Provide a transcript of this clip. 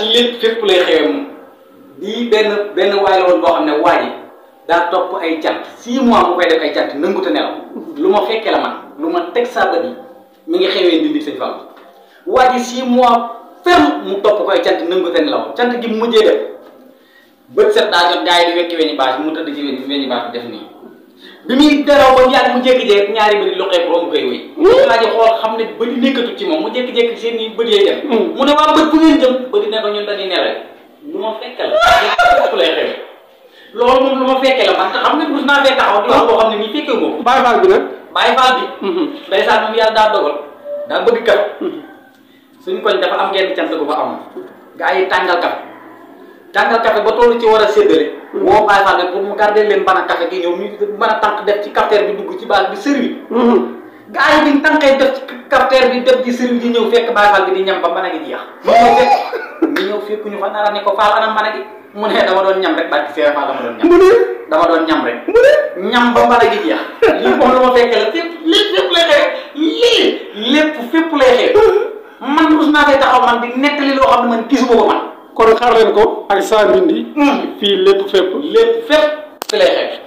lépp fépp lay xewee moom bii benn waay la woon boo xam ne waa ji daa topp ay cant 6 mois mu koy def ay cant nanguta nelaw lu ma fekkee la man lu ma teg saa bët yi mi ngi xewee Ndindi sëñ Fall waa ji 6 mois ferme mu topp ko ay cant nanguta nelaw cant gi mu mujjee def bët set daa jot gars yi di wekki weñi bâche mu tëdd ci weñi bâche def nii bi muy delaw ba yàgg mu jékki-jékki ñaari bëri loxee ko romb koy wéy waa ji xool xam ne bëri nekkatut ci moom mu jékki-jékki seen ni bët yee dem mu ne waa bët fu ngeen jëm bëri ne ko ñun dañuy nelaw lu ma fekke la lépp lay xew loolu moom lu ma fekke la man xam nga mos naa fee taxaw di wax boo xam ne nii fekke moo ko Baye Fall bi nag Baye Fall bi ndeysaan moom yàlla daa dogal daa bëgg kat suñu koñ dafa am genn cant gu fa am gaa yi tàngal café ba tollu ci war a séddale woo Baye Fall bi pour mu garder leen mën a café gi ñëw ñu mën a tànk def ci cafetière bi dugg ci baal bi servi gaa yi biñ tànkee def ci cafetière bi def ci servi di ñëw fekk Baye Fall bi di ñam ba mën a gi jeex ñu ñëw fekk ñu fa nara ne ko Fall anam mën a gi mu ne dama doon ñam rek barki Seex Fall dama doon ñam rek ñam ba mën a gi jeex lii moom lu ma fekkee la fépp lay xew lépp fépp lay xew man mos naa fee taxaw man di nettali loo xam ne man gisuma ko man kon xaar leen ko ak saa Ndindi fii lépp fépp fi lay xew